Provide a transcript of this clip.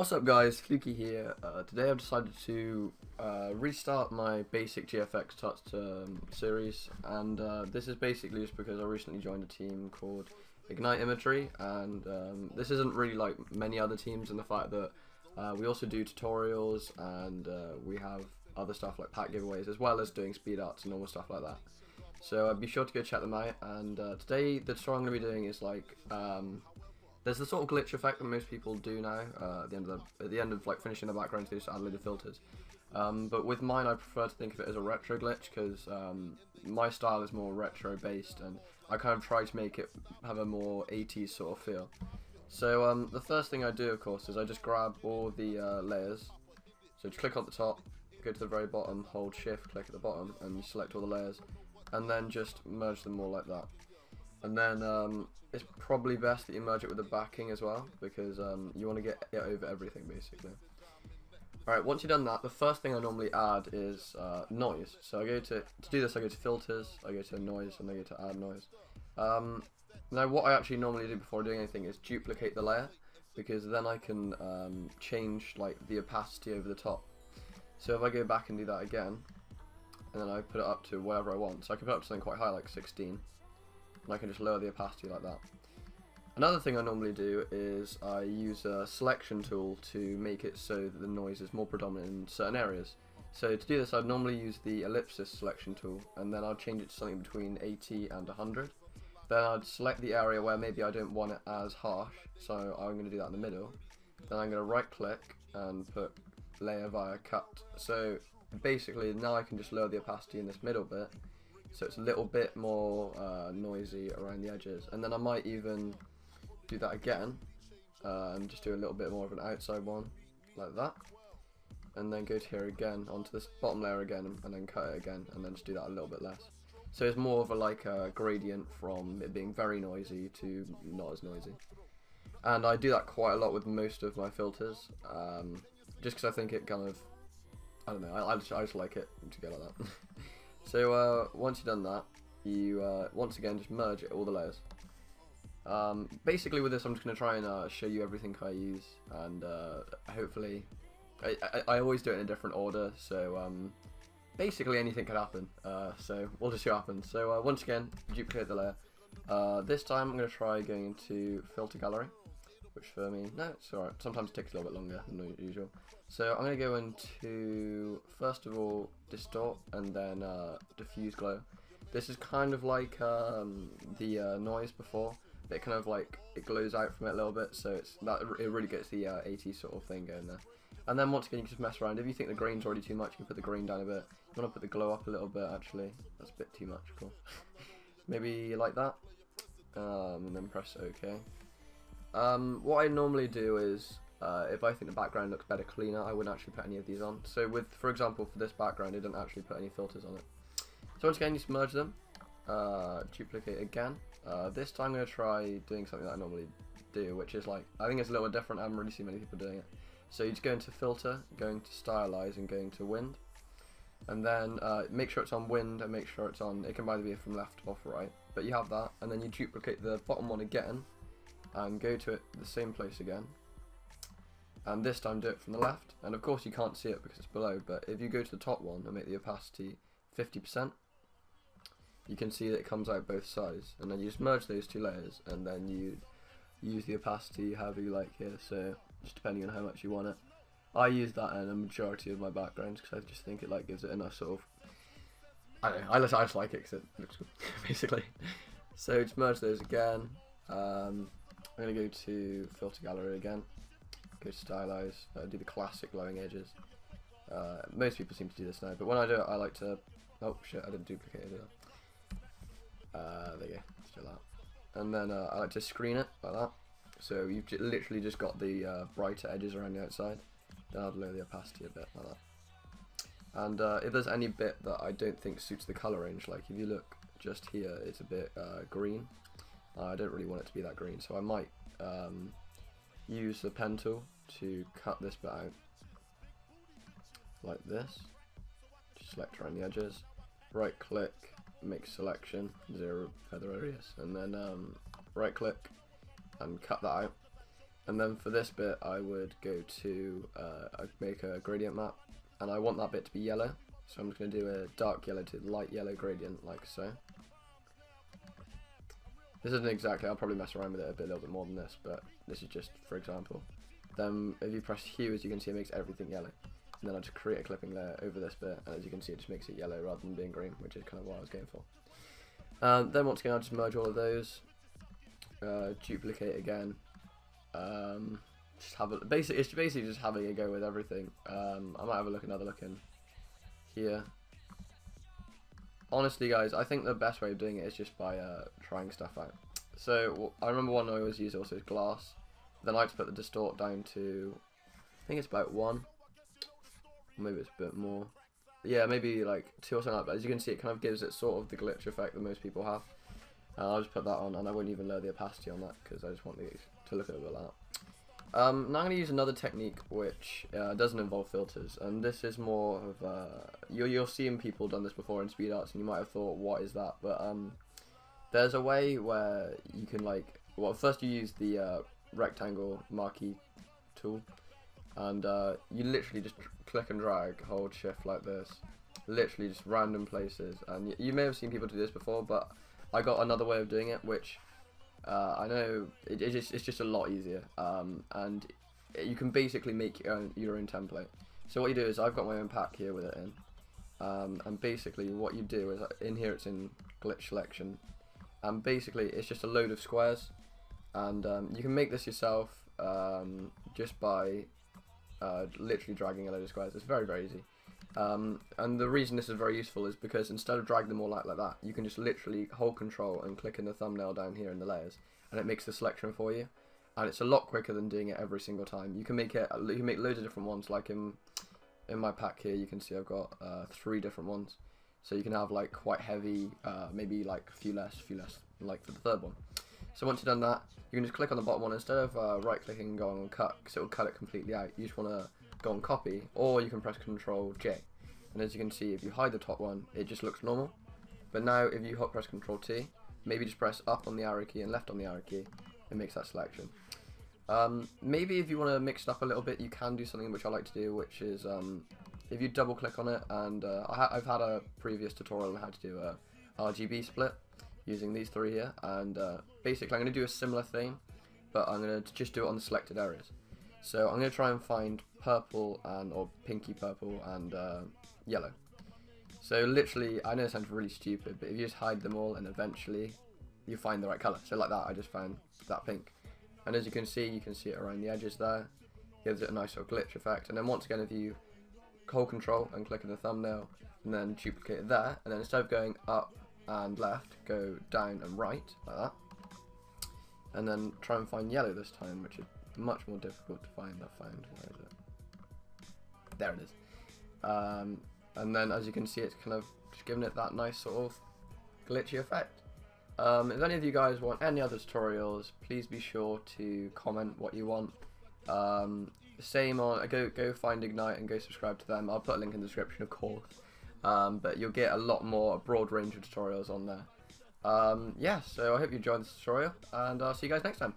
What's up guys, Fluky here. Today I've decided to restart my basic GFX Touch series, and this is basically just because I recently joined a team called Imagery, and this isn't really like many other teams in the fact that we also do tutorials, and we have other stuff like pack giveaways as well as doing speed arts and normal stuff like that. So be sure to go check them out, and today the tutorial I'm going to be doing is like there's the sort of glitch effect that most people do now at the end of like finishing the background, they just add a load of filters. But with mine, I prefer to think of it as a retro glitch because my style is more retro based, and I kind of try to make it have a more 80s sort of feel. So the first thing I do, of course, is I just grab all the layers. So just click on the top, go to the very bottom, hold Shift, click at the bottom, and you select all the layers, and then just merge them all like that. And then it's probably best that you merge it with the backing as well, because you want to get it over everything basically. Alright, once you've done that, the first thing I normally add is noise. So I go to do this, I go to filters, I go to noise, and I go to add noise. Now what I actually normally do before doing anything is duplicate the layer, because then I can change like the opacity over the top. So if I go back and do that again, and then I put it up to whatever I want, so I can put it up to something quite high like 16. And I can just lower the opacity like that. Another thing I normally do is I use a selection tool to make it so that the noise is more predominant in certain areas. So to do this, I'd normally use the ellipsis selection tool, and then I'd change it to something between 80 and 100. Then I'd select the area where maybe I don't want it as harsh, so I'm going to do that in the middle. Then I'm going to right click and put layer via cut. So basically now I can just lower the opacity in this middle bit, so it's a little bit more noisy around the edges. And then I might even do that again and just do a little bit more of an outside one like that, and then go to here again onto this bottom layer again, and then cut it again, and then just do that a little bit less. So it's more of a like a gradient from it being very noisy to not as noisy. And I do that quite a lot with most of my filters, just because I think it kind of, I don't know, I just like it to go like that. So once you've done that, you once again just merge it, all the layers. Basically with this I'm just going to try and show you everything I use, and hopefully, I always do it in a different order, so basically anything could happen, so we'll just see what happens. So once again, duplicate the layer. This time I'm going to try going into filter gallery, which for me, no, it's alright, sometimes it takes a little bit longer than usual. So I'm going to go into, first of all, distort, and then diffuse glow. This is kind of like the noise before, but it kind of like, it glows out from it a little bit, so it really gets the 80s sort of thing going there. And then once again, you can just mess around. If you think the grain's already too much, you can put the grain down a bit. You want to put the glow up a little bit, actually. That's a bit too much, of course. Maybe like that, and then press OK. What I normally do is, if I think the background looks better cleaner, I wouldn't actually put any of these on. So with, for example, for this background, I didn't actually put any filters on it. So once again, you just merge them, duplicate again. This time I'm going to try doing something that I normally do, which is like, I think it's a little different, I haven't really seen many people doing it. So you just go into filter, going to stylize, and going to wind. And then make sure it's on wind, and make sure it's on, it can either be from left or right, but you have that. And then you duplicate the bottom one again, and go to it the same place again, and this time do it from the left. And of course you can't see it because it's below, but if you go to the top one and make the opacity 50%, you can see that it comes out both sides, and then you just merge those two layers, and then you use the opacity however you like here, so just depending on how much you want it. I use that in a majority of my backgrounds because I just think it like gives it a nice sort of, I don't know, I just like it because it looks good basically. So just merge those again. I'm going to go to filter gallery again, go to stylize, do the classic glowing edges. Most people seem to do this now, but when I do it I like to, oh shit, I didn't duplicate it, did I? There you go, let's do that. And then I like to screen it like that, so you've literally just got the brighter edges around the outside. Then I'll lower the opacity a bit like that. And if there's any bit that I don't think suits the colour range, like if you look just here, it's a bit green. I don't really want it to be that green, so I might use the pen tool to cut this bit out like this. Just select around the edges, right click, make selection, 0 feather radius, and then right click and cut that out. And then for this bit, I would go to I'd make a gradient map, and I want that bit to be yellow. So I'm just going to do a dark yellow to light yellow gradient, like so. This isn't exactly, I'll probably mess around with it a little bit more than this, but this is just for example. Then if you press hue, as you can see, it makes everything yellow. And then I just create a clipping layer over this bit, and as you can see, it just makes it yellow rather than being green, which is kind of what I was going for. Then once again, I'll just merge all of those, duplicate again. Just have a it's basically just having a go with everything. I might have another look in here. Honestly, guys, I think the best way of doing it is just by trying stuff out. So I remember one I always use also is glass. Then I like to put the distort down to, I think it's about 1. Maybe it's a bit more. Yeah, maybe like 2 or something like that. As you can see, it kind of gives it sort of the glitch effect that most people have. I'll just put that on, and I won't even lower the opacity on that because I just want to look a little bit like that. Now I'm going to use another technique which doesn't involve filters, and this is more of you're seeing people done this before in speed arts, and you might have thought, what is that? But there's a way where you can first you use the rectangle marquee tool, and you literally just click and drag, hold shift like this, literally just random places, and you may have seen people do this before, but I got another way of doing it, which I know it's just a lot easier, and you can basically make your own template. So what you do is, I've got my own pack here with it in, and basically what you do is, in here it's in glitch selection, and basically it's just a load of squares, and you can make this yourself just by literally dragging a load of squares. It's very, very easy. And the reason this is very useful is because instead of dragging them all out like that, you can just literally hold control and click in the thumbnail down here in the layers, and it makes the selection for you. And it's a lot quicker than doing it every single time. You can make loads of different ones. Like in my pack here, you can see I've got 3 different ones. So you can have like quite heavy, maybe like a few less, like for the third one. So once you've done that, you can just click on the bottom one. Instead of right clicking and going on cut, because it will cut it completely out, you just want to go on copy, or you can press Ctrl J, and as you can see, if you hide the top one, it just looks normal. But now if you press Ctrl T, maybe just press up on the arrow key and left on the arrow key, it makes that selection. Maybe if you want to mix it up a little bit, you can do something which I like to do, which is if you double click on it, and I've had a previous tutorial on how to do a RGB split using these 3 here, and basically I'm going to do a similar thing, but I'm going to just do it on the selected areas. So I'm going to try and find purple or pinky purple and yellow. So literally, I know it sounds really stupid, but if you just hide them all, and eventually you find the right colour. So like that, I just found that pink. And as you can see it around the edges there. Gives it a nice sort of glitch effect. And then once again, if you hold control and click on the thumbnail, and then duplicate it there, and then instead of going up and left, go down and right, like that. And then try and find yellow this time, which is much more difficult to find. Where is it? There it is. And then as you can see, it's kind of just giving it that nice sort of glitchy effect. If any of you guys want any other tutorials, please be sure to comment what you want. Same on go find Ignite and go subscribe to them. I'll put a link in the description, of course. But you'll get a broad range of tutorials on there. Yeah, so I hope you enjoyed this tutorial, and I'll see you guys next time.